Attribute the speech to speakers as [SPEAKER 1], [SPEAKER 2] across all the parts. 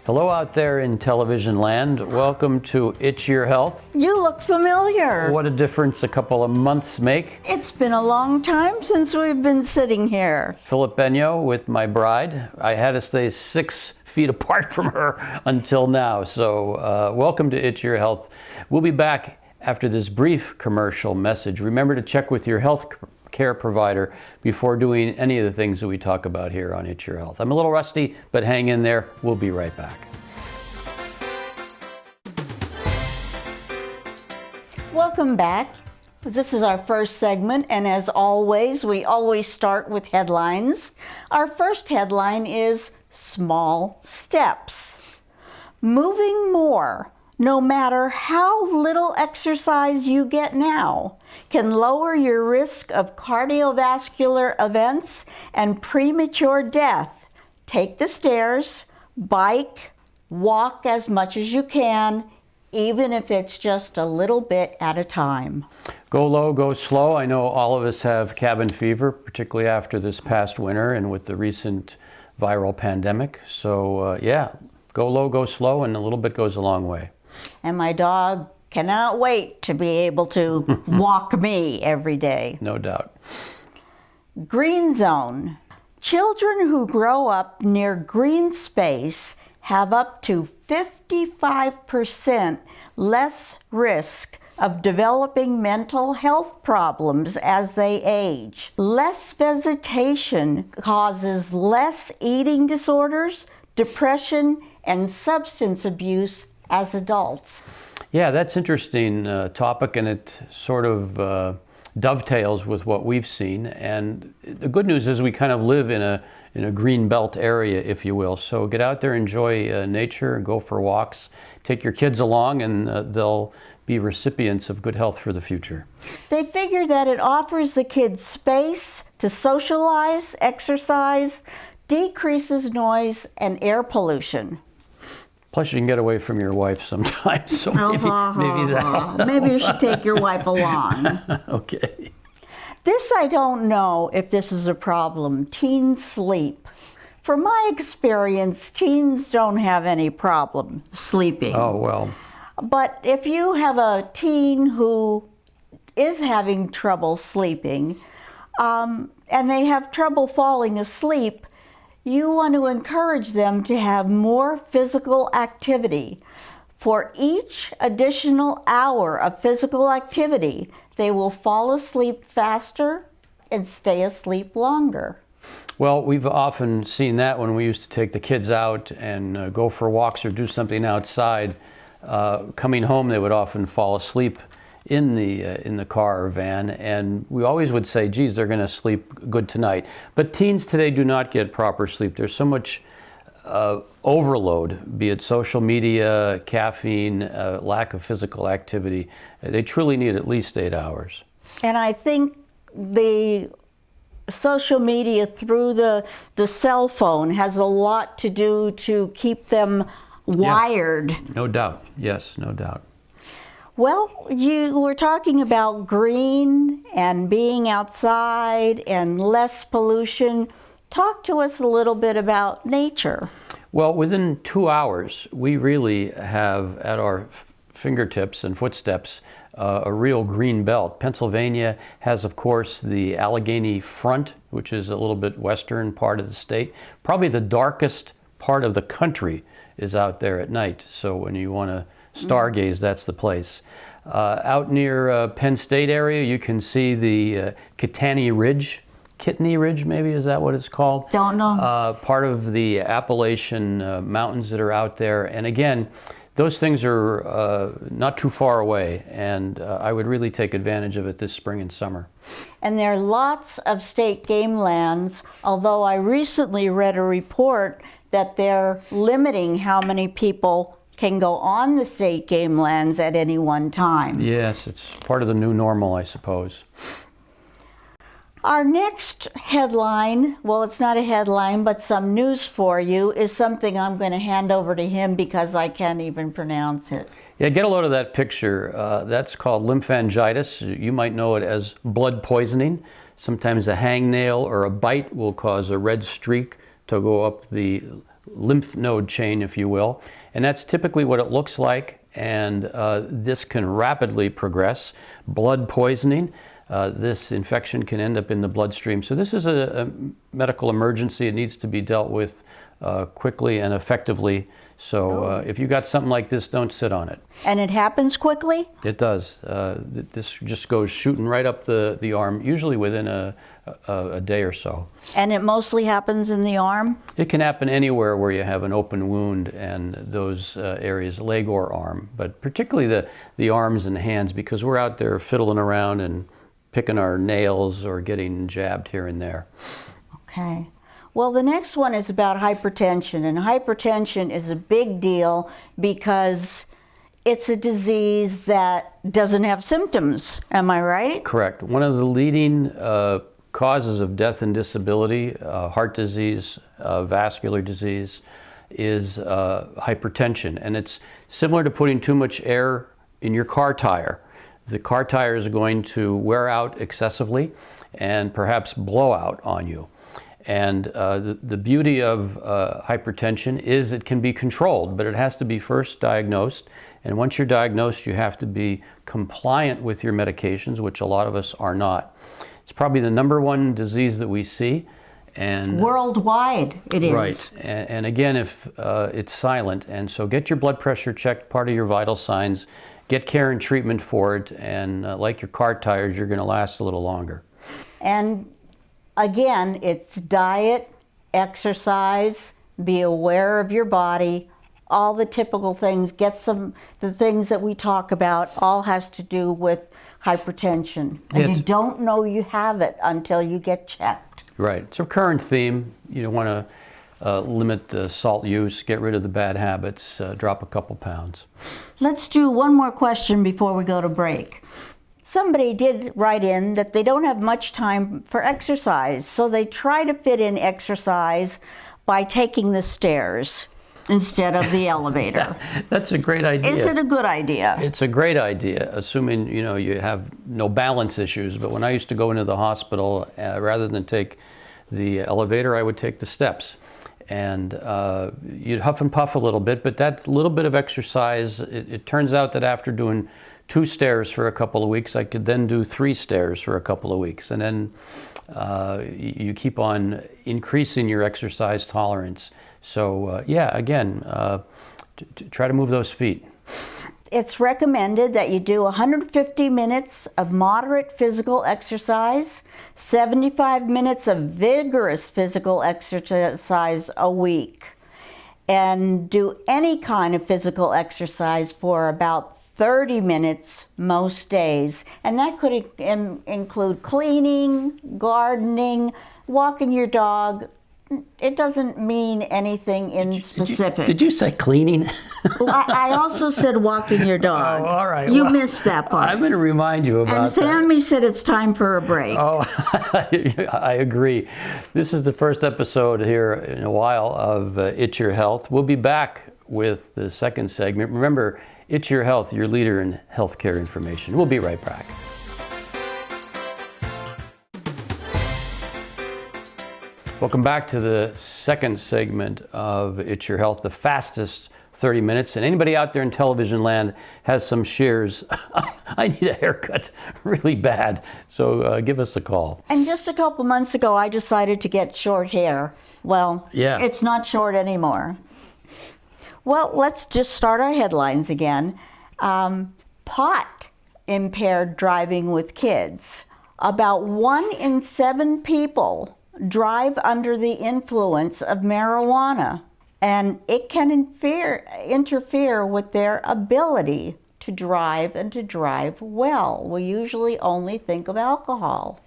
[SPEAKER 1] Hello out there in television land. Welcome to It's Your Health.
[SPEAKER 2] You look familiar.
[SPEAKER 1] What a difference a couple of months make.
[SPEAKER 2] It's been a long time since we've been sitting here.
[SPEAKER 1] Philip Benyo with my bride. I had to stay 6 feet apart from her until now. So welcome to It's Your Health. We'll be back after this brief commercial message. Remember to check with your health care provider before doing any of the things that we talk about here on It's Your Health. I'm a little rusty, but hang in there. We'll be right back.
[SPEAKER 2] Welcome back. This is our first segment, and as always, we always start with headlines. Our first headline is Small Steps. Moving more, no matter how little exercise you get now, can lower your risk of cardiovascular events and premature death. Take the stairs, bike, walk as much as you can, even if it's just a little bit at a time.
[SPEAKER 1] Go low, go slow. I know all of us have cabin fever, particularly after this past winter and with the recent viral pandemic. So yeah, go low, go slow, and a little bit goes a long way.
[SPEAKER 2] And my dog cannot wait to be able to walk me every day.
[SPEAKER 1] No doubt.
[SPEAKER 2] Green zone. Children who grow up near green space have up to 55% less risk of developing mental health problems as they age. Less vegetation causes less eating disorders, depression, and substance abuse as adults.
[SPEAKER 1] Yeah, that's interesting topic, and it sort of dovetails with what we've seen. And the good news is we kind of live in a green belt area, if you will. So get out there, enjoy nature, go for walks, take your kids along, and they'll be recipients of good health for the future.
[SPEAKER 2] They figure that it offers the kids space to socialize, exercise, decreases noise and air pollution.
[SPEAKER 1] Plus, you can get away from your wife sometimes, so maybe that.
[SPEAKER 2] Maybe you should take your wife along.
[SPEAKER 1] Okay.
[SPEAKER 2] This, I don't know if this is a problem. Teen sleep. From my experience, teens don't have any problem sleeping.
[SPEAKER 1] Oh, well.
[SPEAKER 2] But if you have a teen who is having trouble sleeping, and they have trouble falling asleep, you want to encourage them to have more physical activity. For each additional hour of physical activity, they will fall asleep faster and stay asleep longer.
[SPEAKER 1] Well, we've often seen that when we used to take the kids out and go for walks or do something outside. Coming home, they would often fall asleep in the car or van, and we always would say, geez, they're going to sleep good tonight. But teens today do not get proper sleep. There's so much overload, be it social media, caffeine, lack of physical activity. They truly need at least 8 hours.
[SPEAKER 2] And I think the social media through the cell phone has a lot to do to keep them wired.
[SPEAKER 1] Yeah, no doubt. Yes, no doubt.
[SPEAKER 2] Well, you were talking about green and being outside and less pollution. Talk to us a little bit about nature.
[SPEAKER 1] Well, within 2 hours, we really have at our fingertips and footsteps a real green belt. Pennsylvania has, of course, the Allegheny Front, which is a little bit western part of the state. Probably the darkest part of the country is out there at night. So when you want to stargaze, that's the place. Out near Penn State area, you can see the Kittanning Ridge. Kittanning Ridge, maybe, is that what it's called?
[SPEAKER 2] Don't know.
[SPEAKER 1] Part of the Appalachian mountains that are out there. And again, those things are not too far away, and I would really take advantage of it this spring and summer.
[SPEAKER 2] And there are lots of state game lands, although I recently read a report that they're limiting how many people can go on the state game lands at any one time.
[SPEAKER 1] Yes, it's part of the new normal, I suppose.
[SPEAKER 2] Our next headline, well, it's not a headline, but some news for you, is something I'm going to hand over to him because I can't even pronounce it.
[SPEAKER 1] Yeah, get a load of that picture. That's called lymphangitis. You might know it as blood poisoning. Sometimes a hangnail or a bite will cause a red streak to go up the lymph node chain, if you will. And that's typically what it looks like. And this can rapidly progress. Blood poisoning. This infection can end up in the bloodstream. So this is a medical emergency. It needs to be dealt with quickly and effectively. So if you got something like this, don't sit on it.
[SPEAKER 2] And it happens quickly?
[SPEAKER 1] It does. This just goes shooting right up the arm, usually within a day or so.
[SPEAKER 2] And it mostly happens in the arm?
[SPEAKER 1] It can happen anywhere where you have an open wound and those areas, leg or arm, but particularly the arms and hands, because we're out there fiddling around and picking our nails or getting jabbed here and there.
[SPEAKER 2] Okay. Well, the next one is about hypertension, and hypertension is a big deal because it's a disease that doesn't have symptoms. Am I right?
[SPEAKER 1] Correct. One of the leading causes of death and disability, heart disease, vascular disease, is hypertension, and it's similar to putting too much air in your car tire. The car tire is going to wear out excessively and perhaps blow out on you. And the beauty of hypertension is it can be controlled, but it has to be first diagnosed. And once you're diagnosed, you have to be compliant with your medications, which a lot of us are not. It's probably the #1 disease that we see. And
[SPEAKER 2] worldwide it is.
[SPEAKER 1] Right. And again, if it's silent. And so get your blood pressure checked, part of your vital signs. Get care and treatment for it, and like your car tires, you're going to last a little longer.
[SPEAKER 2] And again, it's diet, exercise, be aware of your body, all the typical things. The things that we talk about all has to do with hypertension. And you don't know you have it until you get checked.
[SPEAKER 1] Right. It's a current theme. You want to limit the salt use, get rid of the bad habits, drop a couple pounds.
[SPEAKER 2] Let's do one more question before we go to break. Somebody did write in that they don't have much time for exercise, so they try to fit in exercise by taking the stairs instead of the elevator.
[SPEAKER 1] That's a great idea.
[SPEAKER 2] Is it a good idea?
[SPEAKER 1] It's a great idea, assuming you have no balance issues. But when I used to go into the hospital, rather than take the elevator, I would take the steps. And you'd huff and puff a little bit, but that little bit of exercise, it turns out that after doing 2 stairs for a couple of weeks, I could then do 3 stairs for a couple of weeks. And then you keep on increasing your exercise tolerance. So yeah, again, try to move those feet.
[SPEAKER 2] It's recommended that you do 150 minutes of moderate physical exercise, 75 minutes of vigorous physical exercise a week, and do any kind of physical exercise for about 30 minutes most days. And that could include cleaning, gardening, walking your dog. It doesn't mean anything in specific.
[SPEAKER 1] Did you say cleaning?
[SPEAKER 2] I also said walking your dog.
[SPEAKER 1] Oh, all right.
[SPEAKER 2] You missed that part.
[SPEAKER 1] I'm going to remind you about that.
[SPEAKER 2] And Sammy said it's time for a break.
[SPEAKER 1] Oh, I agree. This is the first episode here in a while of It's Your Health. We'll be back with the second segment. Remember, It's Your Health, your leader in healthcare information. We'll be right back. Welcome back to the second segment of It's Your Health, the fastest 30 minutes. And anybody out there in television land has some shears. I need a haircut really bad, so give us a call.
[SPEAKER 2] And just a couple months ago, I decided to get short hair. Well,
[SPEAKER 1] yeah.
[SPEAKER 2] It's not short anymore. Well, let's just start our headlines again. Pot impaired driving with kids. About 1 in 7 people drive under the influence of marijuana, and it can interfere with their ability to drive and to drive well. We usually only think of alcohol.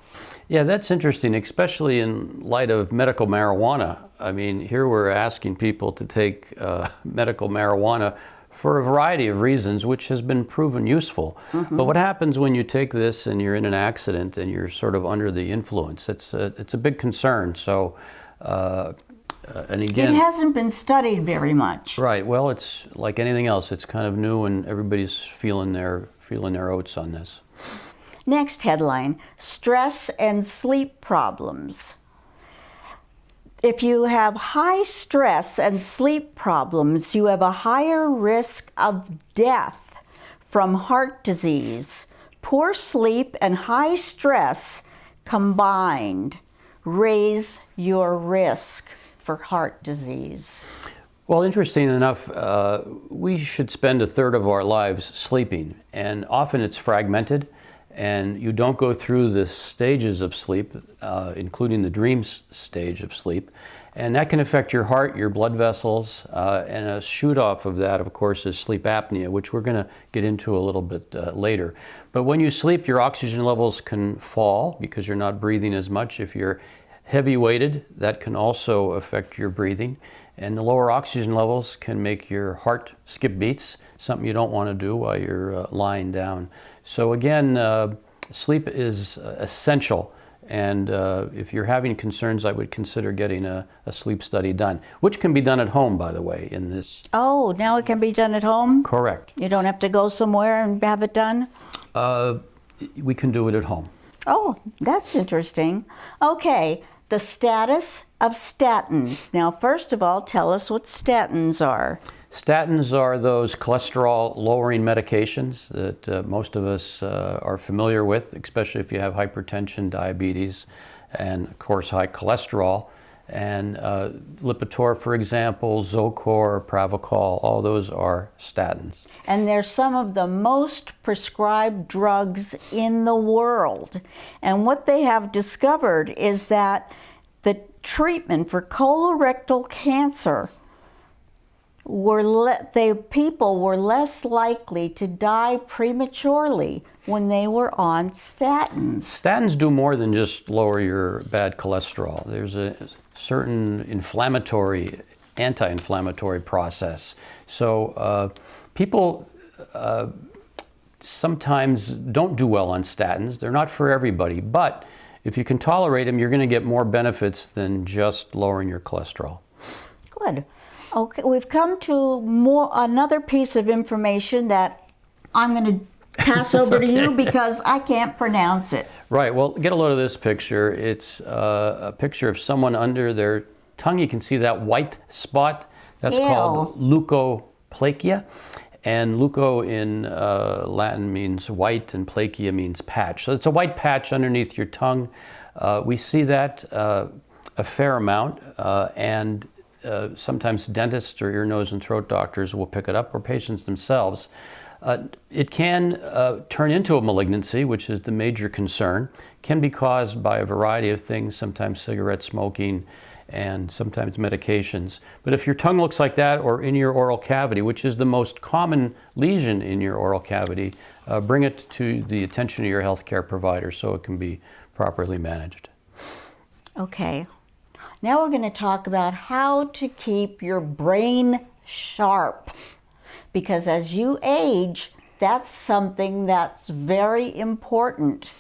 [SPEAKER 1] Yeah, that's interesting, especially in light of medical marijuana. I mean, here we're asking people to take medical marijuana for a variety of reasons, which has been proven useful. But what happens when you take this and you're in an accident and you're sort of under the influence? It's a big concern. So, and again,
[SPEAKER 2] It hasn't been studied very much.
[SPEAKER 1] right. Well, it's like anything else. It's kind of new, and everybody's feeling their oats on this.
[SPEAKER 2] Next headline, stress and sleep problems. If you have high stress and sleep problems, you have a higher risk of death from heart disease. Poor sleep and high stress combined raise your risk for heart disease.
[SPEAKER 1] Well, interesting enough, we should spend a third of our lives sleeping, and often it's fragmented, and you don't go through the stages of sleep, including the dream stage of sleep, and that can affect your heart, your blood vessels, and a shoot off of that, of course, is sleep apnea, which we're going to get into a little bit later. But when you sleep, your oxygen levels can fall because you're not breathing as much. If you're heavy weighted, that can also affect your breathing. And the lower oxygen levels can make your heart skip beats, something you don't want to do while you're lying down. So again, sleep is essential. And if you're having concerns, I would consider getting a sleep study done, which can be done at home, by the way, in this.
[SPEAKER 2] Oh, now it can be done at home?
[SPEAKER 1] Correct.
[SPEAKER 2] You don't have to go somewhere and have it done?
[SPEAKER 1] We can do it at home.
[SPEAKER 2] Oh, that's interesting. Okay, the status of statins. Now, first of all, tell us what statins are.
[SPEAKER 1] Statins are those cholesterol-lowering medications that most of us are familiar with, especially if you have hypertension, diabetes, and of course high cholesterol. And Lipitor, for example, Zocor, Pravachol, all those are statins.
[SPEAKER 2] And they're some of the most prescribed drugs in the world. And what they have discovered is that the treatment for colorectal cancer people were less likely to die prematurely when they were on statins.
[SPEAKER 1] Statins do more than just lower your bad cholesterol. There's a certain anti-inflammatory process. So people sometimes don't do well on statins. They're not for everybody, but if you can tolerate them, you're going to get more benefits than just lowering your cholesterol.
[SPEAKER 2] Good. Okay, we've come to another piece of information that I'm going to pass over to you because I can't pronounce it.
[SPEAKER 1] Right, well, get a load of this picture. It's a picture of someone under their tongue. You can see that white spot. That's called leukoplakia. And leuko in Latin means white and plakia means patch. So it's a white patch underneath your tongue. We see that a fair amount, and sometimes dentists or ear, nose, and throat doctors will pick it up, or patients themselves. It can turn into a malignancy, which is the major concern. Can be caused by a variety of things, sometimes cigarette smoking and sometimes medications. But if your tongue looks like that, or in your oral cavity, which is the most common lesion in your oral cavity, bring it to the attention of your healthcare provider so it can be properly managed.
[SPEAKER 2] Okay. Now we're going to talk about how to keep your brain sharp, because as you age, that's something that's very important,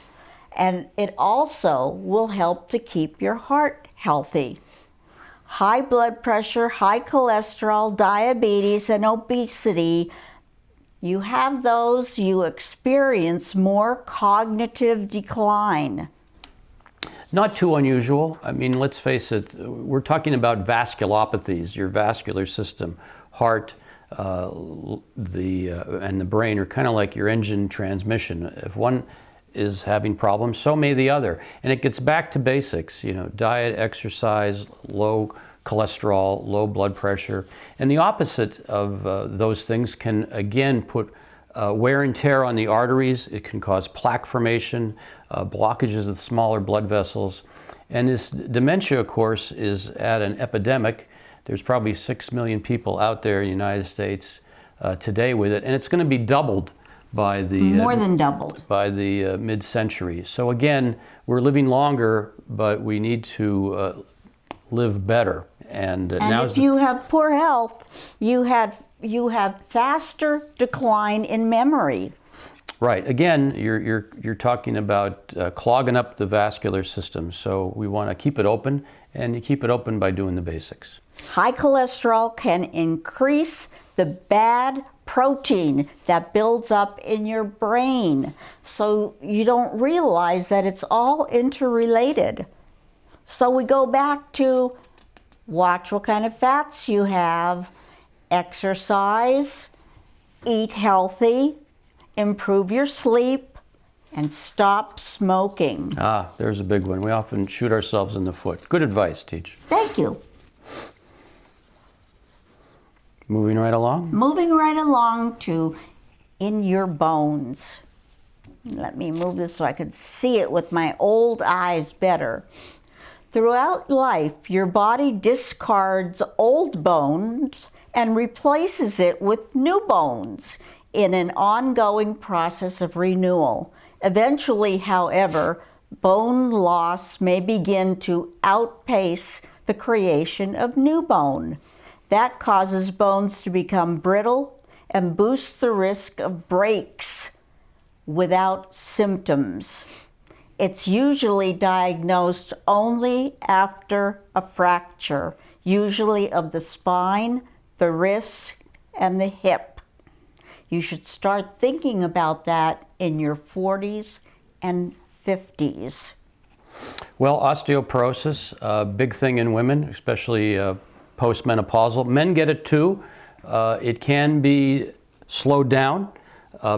[SPEAKER 2] and it also will help to keep your heart healthy. High blood pressure, high cholesterol, diabetes, and obesity, you have those, you experience more cognitive decline.
[SPEAKER 1] Not too unusual. I mean, let's face it, we're talking about vasculopathies. Your vascular system, heart, and the brain are kind of like your engine transmission. If one is having problems, so may the other. And it gets back to basics, diet, exercise, low cholesterol, low blood pressure. And the opposite of those things can, again, put wear and tear on the arteries. It can cause plaque formation, blockages of smaller blood vessels. And this dementia, of course, is at an epidemic. There's probably 6 million people out there in the United States today with it, and it's going to be doubled by the
[SPEAKER 2] More than doubled.
[SPEAKER 1] by the mid-century. So again, we're living longer, but we need to live better. And now
[SPEAKER 2] if you have poor health, you have faster decline in memory.
[SPEAKER 1] right. Again, you're talking about clogging up the vascular system. So we want to keep it open, and you keep it open by doing the basics.
[SPEAKER 2] High cholesterol can increase the bad protein that builds up in your brain. So you don't realize that it's all interrelated. So we go back to watch what kind of fats you have, exercise, eat healthy, improve your sleep, and stop smoking.
[SPEAKER 1] Ah, there's a big one. We often shoot ourselves in the foot. Good advice, Teach.
[SPEAKER 2] Thank you.
[SPEAKER 1] Moving right along.
[SPEAKER 2] Moving right along to in your bones. Let me move this so I could see it with my old eyes better. Throughout life, your body discards old bones and replaces it with new bones in an ongoing process of renewal. Eventually, however, bone loss may begin to outpace the creation of new bone. That causes bones to become brittle and boosts the risk of breaks without symptoms. It's usually diagnosed only after a fracture, usually of the spine, the wrist, and the hip. You should start thinking about that in your 40s and 50s.
[SPEAKER 1] Well, osteoporosis, a big thing in women, especially postmenopausal. Men get it too. It can be slowed down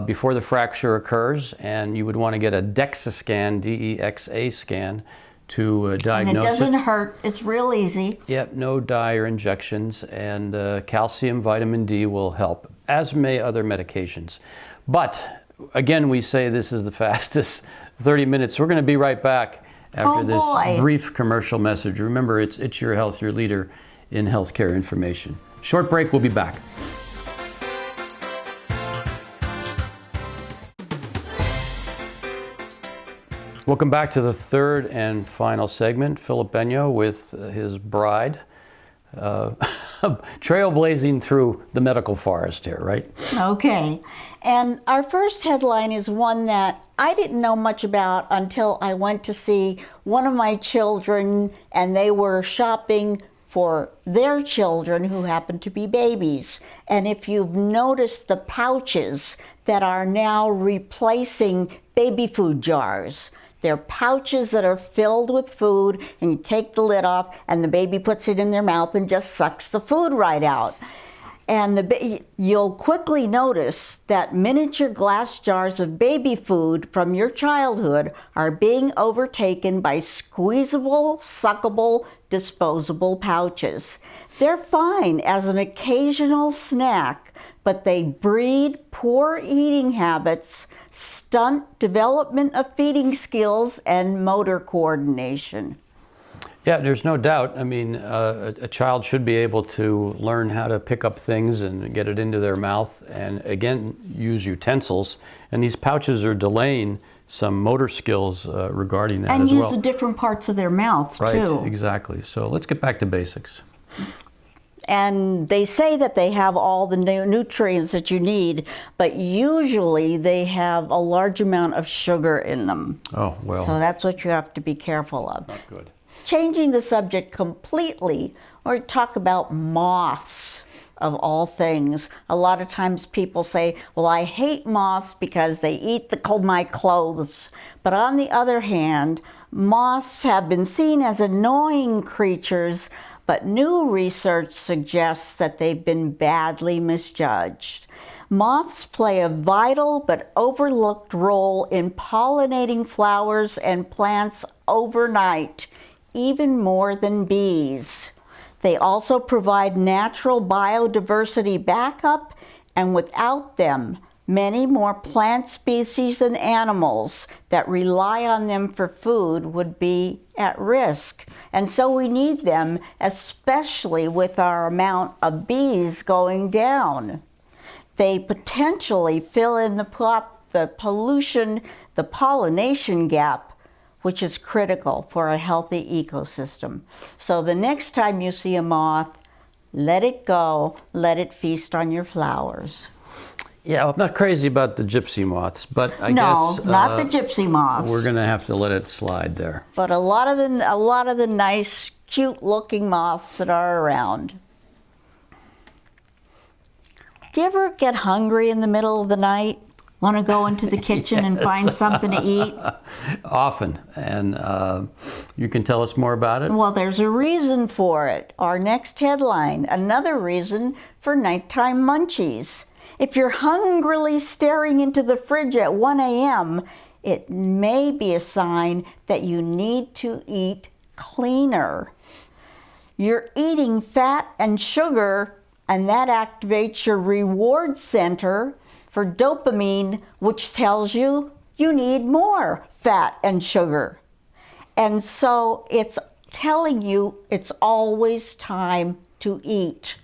[SPEAKER 1] before the fracture occurs, and you would want to get a DEXA scan, D-E-X-A scan, to diagnose it.
[SPEAKER 2] And it doesn't hurt. It's real easy.
[SPEAKER 1] Yep, no dye or injections, and calcium, vitamin D will help, as may other medications. But again, we say this is the fastest 30 minutes. We're going to be right back after this brief commercial message. Remember, it's Your Health, your leader in healthcare information. Short break, we'll be back. Welcome back to the third and final segment. Philip Benyo with his bride, trailblazing through the medical forest here, right?
[SPEAKER 2] Okay. And our first headline is one that I didn't know much about until I went to see one of my children, and they were shopping for their children who happen to be babies. And if you've noticed the pouches that are now replacing baby food jars, they're pouches that are filled with food, and you take the lid off and the baby puts it in their mouth and just sucks the food right out. And you'll quickly notice that miniature glass jars of baby food from your childhood are being overtaken by squeezable, suckable, disposable pouches. They're fine as an occasional snack, but they breed poor eating habits, stunt development of feeding skills, and motor coordination.
[SPEAKER 1] Yeah, there's no doubt. I mean, a child should be able to learn how to pick up things and get it into their mouth, and again, use utensils. And these pouches are delaying some motor skills regarding that as well.
[SPEAKER 2] And use the different parts of their mouth, too.
[SPEAKER 1] Right, exactly. So let's get back to basics.
[SPEAKER 2] And they say that they have all the nutrients that you need, but usually they have a large amount of sugar in them.
[SPEAKER 1] Oh, well.
[SPEAKER 2] So that's what you have to be careful of.
[SPEAKER 1] Not good.
[SPEAKER 2] Changing the subject completely, or talk about moths of all things. A lot of times people say, well, I hate moths because they eat my clothes. But on the other hand, moths have been seen as annoying creatures, but new research suggests that they've been badly misjudged. Moths play a vital but overlooked role in pollinating flowers and plants overnight, even more than bees. They also provide natural biodiversity backup, and without them, many more plant species and animals that rely on them for food would be at risk. And so we need them, especially with our amount of bees going down. They potentially fill in the pollution, the pollination gap, which is critical for a healthy ecosystem. So the next time you see a moth, let it go, let it feast on your flowers.
[SPEAKER 1] Yeah, I'm not crazy about the gypsy moths, but I
[SPEAKER 2] No,
[SPEAKER 1] guess
[SPEAKER 2] not the gypsy moths.
[SPEAKER 1] we're going to have to let it slide there.
[SPEAKER 2] But a lot of the nice, cute-looking moths that are around. Do you ever get hungry in the middle of the night? Want to go into the kitchen and find something to eat?
[SPEAKER 1] Often, and you can tell us more about it?
[SPEAKER 2] Well, there's a reason for it. Our next headline, another reason for nighttime munchies. If you're hungrily staring into the fridge at 1 a.m., it may be a sign that you need to eat cleaner. You're eating fat and sugar, and that activates your reward center for dopamine, which tells you you need more fat and sugar. And so it's telling you it's always time to eat.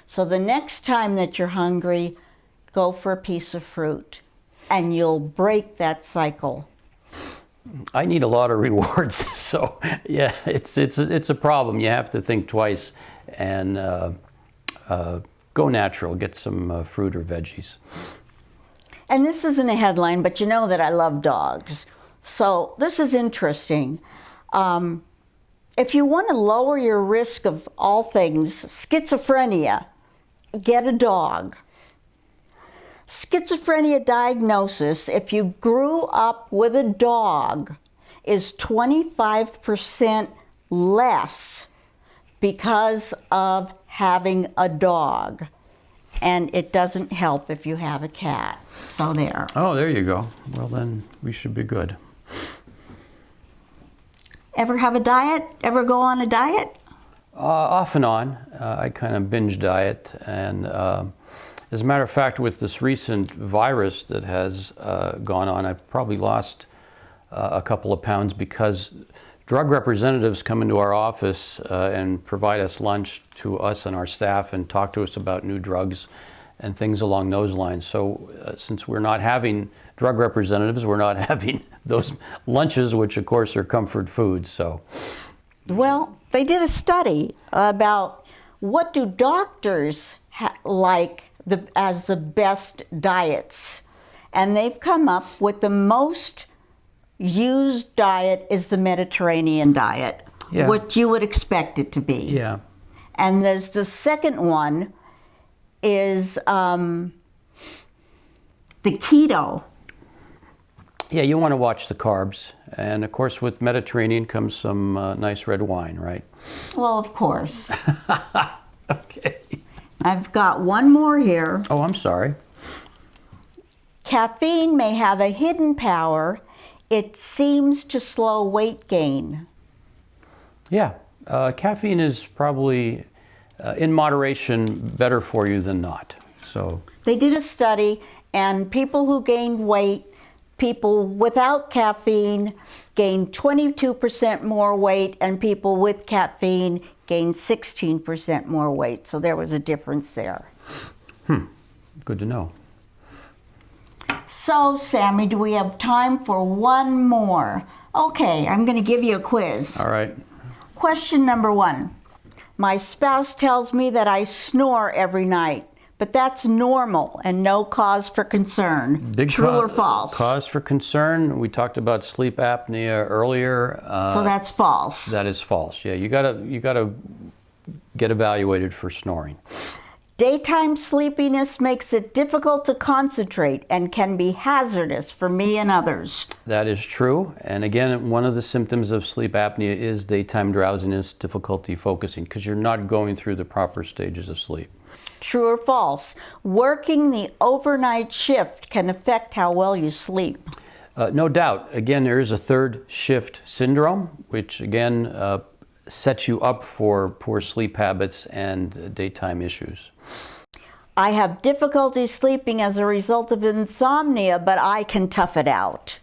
[SPEAKER 2] So the next time that you're hungry, go for a piece of fruit, and you'll break that cycle.
[SPEAKER 1] I need a lot of rewards, so yeah, it's a problem. You have to think twice and go natural. Get some fruit or veggies.
[SPEAKER 2] And this isn't a headline, but you know that I love dogs. So this is interesting. If you want to lower your risk of all things schizophrenia, get a dog. Schizophrenia diagnosis, if you grew up with a dog, is 25% less because of having a dog. And it doesn't help if you have a cat. So there.
[SPEAKER 1] Oh, there you go. Well, then we should be good.
[SPEAKER 2] Ever have a diet? Ever go on a diet?
[SPEAKER 1] Off and on. I kind of binge diet, and as a matter of fact, with this recent virus that has gone on, I've probably lost a couple of pounds because drug representatives come into our office and provide us lunch to us and our staff and talk to us about new drugs and things along those lines. So since we're not having drug representatives, we're not having those lunches, which of course are comfort foods. So,
[SPEAKER 2] well, they did a study about what do doctors like as the best diets, and they've come up with the most used diet is the Mediterranean diet,
[SPEAKER 1] Yeah.
[SPEAKER 2] what you would expect it to be.
[SPEAKER 1] yeah.
[SPEAKER 2] And there's the second one is the keto.
[SPEAKER 1] Yeah, you want to watch the carbs. And of course, with Mediterranean comes some nice red wine, right?
[SPEAKER 2] Well, of course.
[SPEAKER 1] Okay.
[SPEAKER 2] I've got one more here.
[SPEAKER 1] Oh, I'm sorry.
[SPEAKER 2] Caffeine may have a hidden power. It seems to slow weight gain.
[SPEAKER 1] Yeah, caffeine is probably, in moderation, better for you than not. So,
[SPEAKER 2] They did a study, and people who gained weight, people without caffeine gained 22% more weight, and people with caffeine gained 16% more weight. So there was a difference there.
[SPEAKER 1] good to know.
[SPEAKER 2] So, Sammy, do we have time for one more? Okay, I'm going to give you a quiz.
[SPEAKER 1] All right.
[SPEAKER 2] Question number 1. My spouse tells me that I snore every night, but that's normal and no cause for concern. True or false?
[SPEAKER 1] Cause for concern. We talked about sleep apnea earlier.
[SPEAKER 2] So that's false.
[SPEAKER 1] That is false. Yeah, you gotta get evaluated for snoring.
[SPEAKER 2] Daytime sleepiness makes it difficult to concentrate and can be hazardous for me and others.
[SPEAKER 1] That is true. And again, one of the symptoms of sleep apnea is daytime drowsiness, difficulty focusing, because you're not going through the proper stages of sleep.
[SPEAKER 2] True or false? Working the overnight shift can affect how well you sleep.
[SPEAKER 1] No doubt. Again, there is a third shift syndrome, which again sets you up for poor sleep habits and daytime issues.
[SPEAKER 2] I have difficulty sleeping as a result of insomnia, but I can tough it out.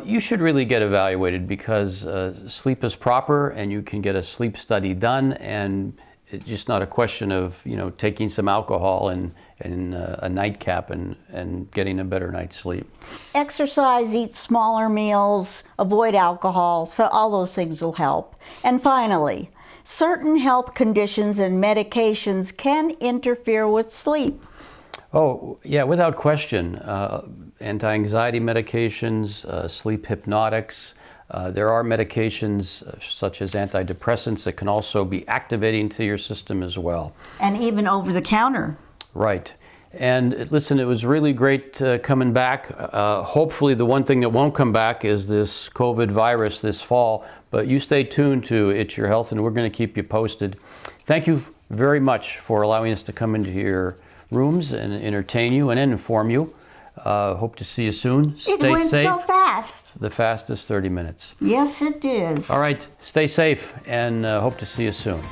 [SPEAKER 1] You should really get evaluated because sleep is proper and you can get a sleep study done, and it's just not a question of, taking some alcohol and a nightcap and getting a better night's sleep.
[SPEAKER 2] Exercise, eat smaller meals, avoid alcohol, so all those things will help. And finally, certain health conditions and medications can interfere with sleep.
[SPEAKER 1] Oh, yeah, without question. Anti-anxiety medications, sleep hypnotics. There are medications such as antidepressants that can also be activating to your system as well.
[SPEAKER 2] And even over the counter.
[SPEAKER 1] Right. And listen, it was really great coming back. Hopefully the one thing that won't come back is this COVID virus this fall, but you stay tuned to It's Your Health and we're going to keep you posted. Thank you very much for allowing us to come into your rooms and entertain you and inform you. Hope to see you soon.
[SPEAKER 2] It went so fast.
[SPEAKER 1] The fastest 30 minutes.
[SPEAKER 2] Yes, it is.
[SPEAKER 1] All right, stay safe and hope to see you soon.